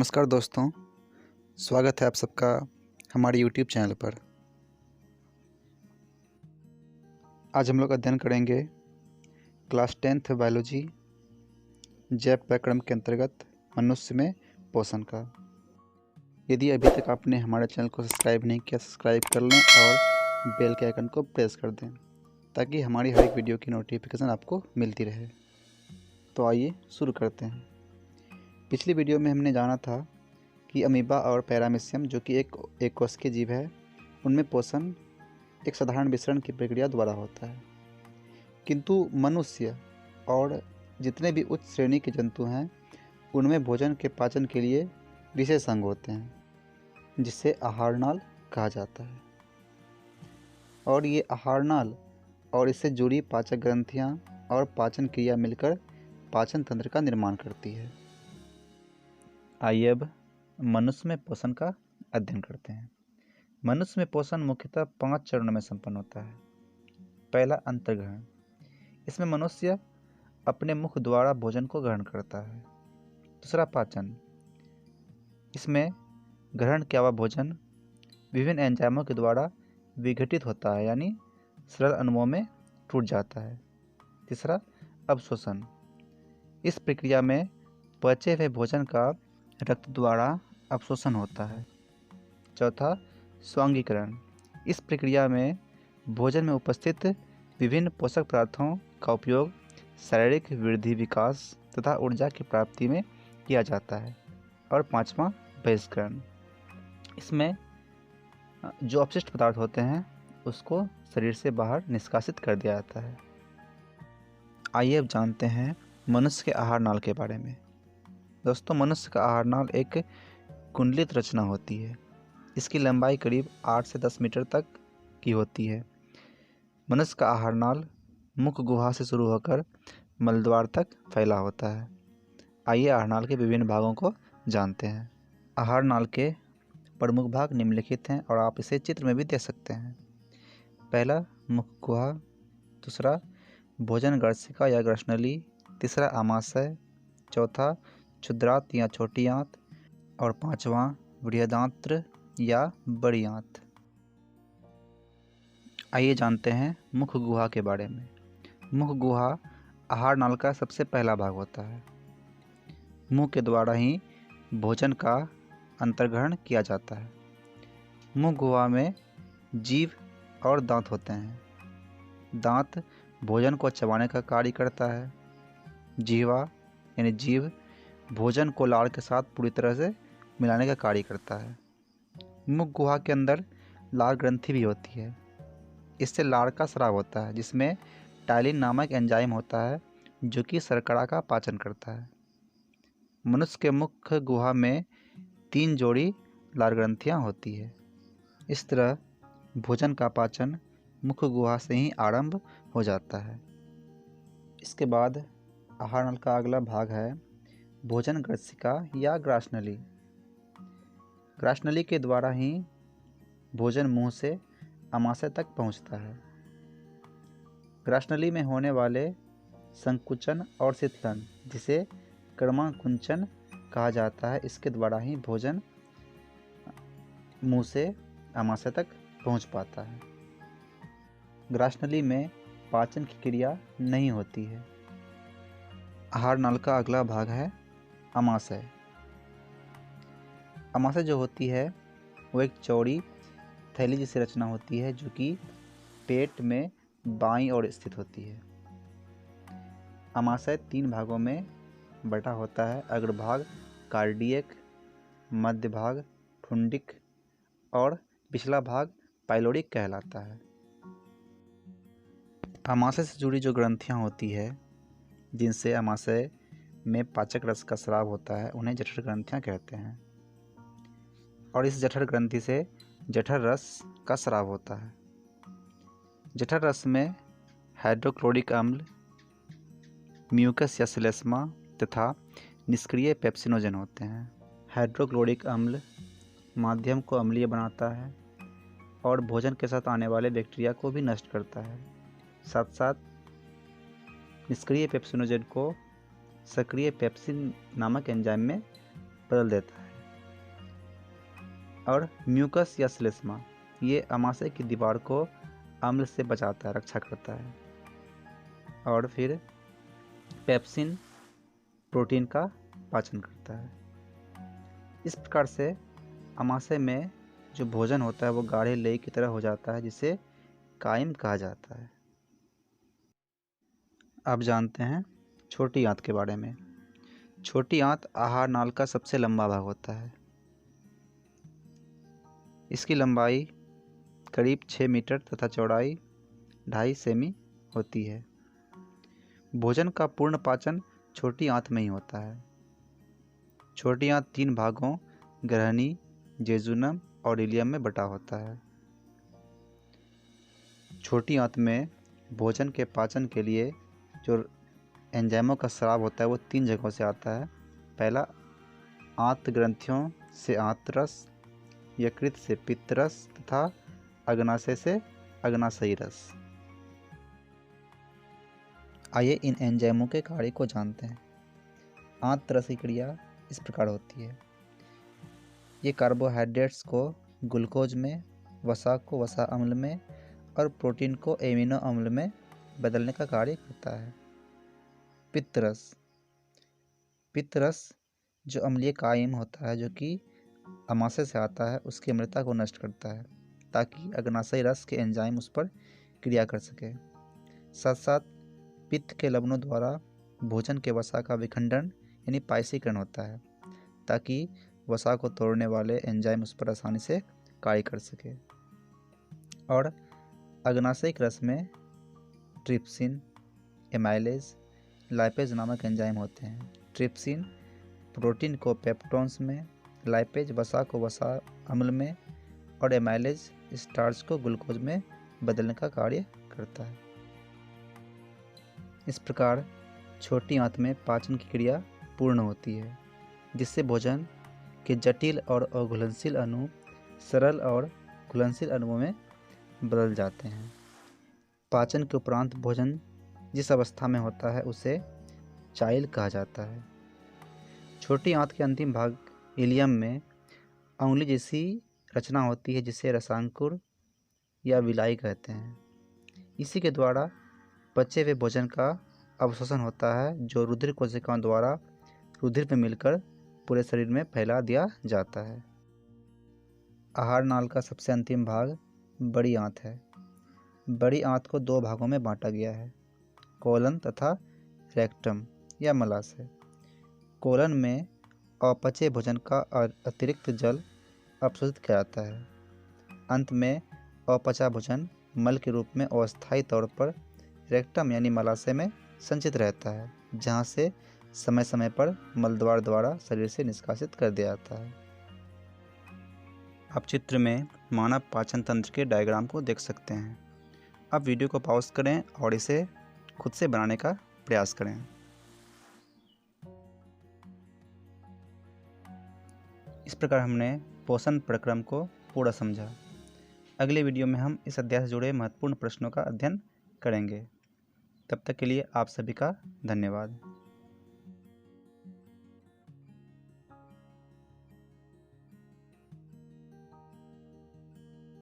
नमस्कार दोस्तों, स्वागत है आप सबका हमारे YouTube चैनल पर। आज हम लोग अध्ययन करेंगे क्लास 10th बायोलॉजी जैव प्रक्रम के अंतर्गत मनुष्य में पोषण का। यदि अभी तक आपने हमारे चैनल को सब्सक्राइब नहीं किया, सब्सक्राइब कर लें और बेल के आइकन को प्रेस कर दें ताकि हमारी हर एक वीडियो की नोटिफिकेशन आपको मिलती रहे। तो आइए शुरू करते हैं। पिछली वीडियो में हमने जाना था कि अमीबा और पैरामीशियम जो कि एक कोशिकीय जीव है, उनमें पोषण एक साधारण विसरण की प्रक्रिया द्वारा होता है। किंतु मनुष्य और जितने भी उच्च श्रेणी के जंतु हैं, उनमें भोजन के पाचन के लिए विशेष अंग होते हैं जिसे आहार नाल कहा जाता है। और ये आहार नाल और इससे जुड़ी पाचक ग्रंथियाँ और पाचन क्रिया मिलकर पाचन तंत्र का निर्माण करती है। आइए अब मनुष्य में पोषण का अध्ययन करते हैं। मनुष्य में पोषण मुख्यतः 5 चरणों में संपन्न होता है। पहला, अंतर्ग्रहण। इसमें मनुष्य अपने मुख द्वारा भोजन को ग्रहण करता है। दूसरा, पाचन। इसमें ग्रहण किया हुआ भोजन विभिन्न एंजाइमों के द्वारा विघटित होता है, यानी सरल अणुओं में टूट जाता है। तीसरा, अवशोषण। इस प्रक्रिया में पचे हुए भोजन का रक्त द्वारा अवशोषण होता है। चौथा, स्वांगीकरण। इस प्रक्रिया में भोजन में उपस्थित विभिन्न पोषक पदार्थों का उपयोग शारीरिक वृद्धि, विकास तथा ऊर्जा की प्राप्ति में किया जाता है। और पांचवा, बहिष्करण। इसमें जो अपशिष्ट पदार्थ होते हैं उसको शरीर से बाहर निष्कासित कर दिया जाता है। आइए अब जानते हैं मनुष्य के आहार नाल के बारे में। दोस्तों, मनुष्य का आहार नाल एक कुंडलित रचना होती है। इसकी लंबाई करीब 8 से 10 मीटर तक की होती है। मनुष्य का आहार नाल मुख गुहा से शुरू होकर मलद्वार तक फैला होता है। आइए आहार नाल के विभिन्न भागों को जानते हैं। आहार नाल के प्रमुख भाग निम्नलिखित हैं और आप इसे चित्र में भी देख सकते हैं। पहला, मुख गुहा। दूसरा, भोजन गर्शिका या ग्रसनली। तीसरा, आमाशय। चौथा, क्षुद्रांत या छोटी आंत। और पांचवा, बृहदांत्र या बड़ी आंत। आइए जानते हैं मुख गुहा के बारे में। मुख गुहा आहार नाल का सबसे पहला भाग होता है। मुंह के द्वारा ही भोजन का अंतर्ग्रहण किया जाता है। मुख गुहा में जीभ और दांत होते हैं। दांत भोजन को चबाने का कार्य करता है। जीवा यानी जीभ भोजन को लार के साथ पूरी तरह से मिलाने का कार्य करता है। मुख गुहा के अंदर लार ग्रंथि भी होती है। इससे लार का स्राव होता है, जिसमें टाइलिन नामक एंजाइम होता है जो कि शर्करा का पाचन करता है। मनुष्य के मुख गुहा में 3 जोड़ी लार ग्रंथियाँ होती है। इस तरह भोजन का पाचन मुख गुहा से ही आरंभ हो जाता है। इसके बाद आहार नल का अगला भाग है भोजन गर्शिका या ग्रासनली। ग्रासनली के द्वारा ही भोजन मुंह से आमाशय तक पहुंचता है। ग्रासनली में होने वाले संकुचन और शीतलन, जिसे क्रमांकुंचन कहा जाता है, इसके द्वारा ही भोजन मुंह से आमाशय तक पहुंच पाता है। ग्रासनली में पाचन की क्रिया नहीं होती है। आहार नल का अगला भाग है आमाशय। आमाशय जो होती है वो एक चौड़ी थैली जैसी रचना होती है जो कि पेट में बाईं ओर स्थित होती है। आमाशय 3 भागों में बटा होता है। अग्रभाग कार्डियक, मध्य भाग फुंडिक और पिछला भाग पाइलोरिक कहलाता है। आमाशय से जुड़ी जो ग्रंथियां होती है, जिनसे आमाशय में पाचक रस का स्राव होता है, उन्हें जठर ग्रंथियां कहते हैं। और इस जठर ग्रंथि से जठर रस का स्राव होता है। जठर रस में हाइड्रोक्लोरिक अम्ल, म्यूकस या श्लेष्मा तथा निष्क्रिय पेप्सिनोजन होते हैं। हाइड्रोक्लोरिक अम्ल माध्यम को अम्लीय बनाता है और भोजन के साथ आने वाले बैक्टीरिया को भी नष्ट करता है। साथ साथ निष्क्रिय पेप्सिनोजन को सक्रिय पेप्सिन नामक एंजाइम में बदल देता है। और म्यूकस या श्लेष्मा, ये अमाशय की दीवार को अम्ल से बचाता है, रक्षा करता है। और फिर पेप्सिन प्रोटीन का पाचन करता है। इस प्रकार से अमाशय में जो भोजन होता है वो गाढ़े लेई की तरह हो जाता है, जिसे कायम कहा जाता है। अब जानते हैं छोटी आंत के बारे में। छोटी आंत आहार नाल का सबसे लंबा भाग होता है। इसकी लंबाई करीब 6 मीटर तथा चौड़ाई 2.5 सेमी होती है। भोजन का पूर्ण पाचन छोटी आंत में ही होता है। छोटी आंत 3 भागों ग्रहणी, जेजुनम और इलियम में बटा होता है। छोटी आंत में भोजन के पाचन के लिए जो एंजाइमों का स्राव होता है वो 3 जगहों से आता है। पहला, आंत ग्रंथियों से आंतरस, यकृत से पित्तरस तथा अग्नाशय से अग्नाशयी रस। आइए इन एंजाइमों के कार्य को जानते हैं। आंतरस की क्रिया इस प्रकार होती है। ये कार्बोहाइड्रेट्स को ग्लूकोज में, वसा को वसा अम्ल में और प्रोटीन को एमिनो अम्ल में बदलने का कार्य करता है। पित्तरस, पित्तरस जो अम्लीय कायम होता है, जो कि अमाशय से आता है, उसकी अम्लता को नष्ट करता है ताकि अग्नाशयी रस के एंजाइम उस पर क्रिया कर सके। साथ साथ पित्त के लवणों द्वारा भोजन के वसा का विखंडन यानी पायसीकरण होता है ताकि वसा को तोड़ने वाले एंजाइम उस पर आसानी से कार्य कर सके। और अग्नाशयिक रस में ट्रिप्सिन, एमाइलेज, लाइपेज नामक एंजाइम होते हैं। ट्रिप्सिन प्रोटीन को पेप्टोन्स में, लाइपेज वसा को वसा अम्ल में और एमाइलेज स्टार्च को ग्लूकोज में बदलने का कार्य करता है। इस प्रकार छोटी आंत में पाचन की क्रिया पूर्ण होती है, जिससे भोजन के जटिल और अघुलनशील अणु सरल और घुलनशील अणुओं में बदल जाते हैं। पाचन के उपरांत भोजन जिस अवस्था में होता है उसे चाइल कहा जाता है। छोटी आंत के अंतिम भाग इलियम में उंगली जैसी रचना होती है, जिसे रसांकुर या विलाई कहते हैं। इसी के द्वारा बचे हुए भोजन का अवशोषण होता है, जो रुधिर कोशिकाओं द्वारा रुधिर में मिलकर पूरे शरीर में फैला दिया जाता है। आहार नाल का सबसे अंतिम भाग बड़ी आंत है। बड़ी आंत को 2 भागों में बांटा गया है, कोलन तथा रेक्टम या मलाशय। कोलन में अपचे भोजन का अतिरिक्त जल अवशोषित किया जाता है। अंत में अपचा भोजन मल के रूप में अस्थायी तौर पर रेक्टम यानी मलाशय में संचित रहता है, जहाँ से समय समय पर मलद्वार द्वारा शरीर से निष्कासित कर दिया जाता है। आप चित्र में मानव पाचन तंत्र के डायग्राम को देख सकते हैं। अब वीडियो को पॉज करें और इसे खुद से बनाने का प्रयास करें। इस प्रकार हमने पोषण प्रक्रम को पूरा समझा। अगले वीडियो में हम इस अध्याय से जुड़े महत्वपूर्ण प्रश्नों का अध्ययन करेंगे। तब तक के लिए आप सभी का धन्यवाद।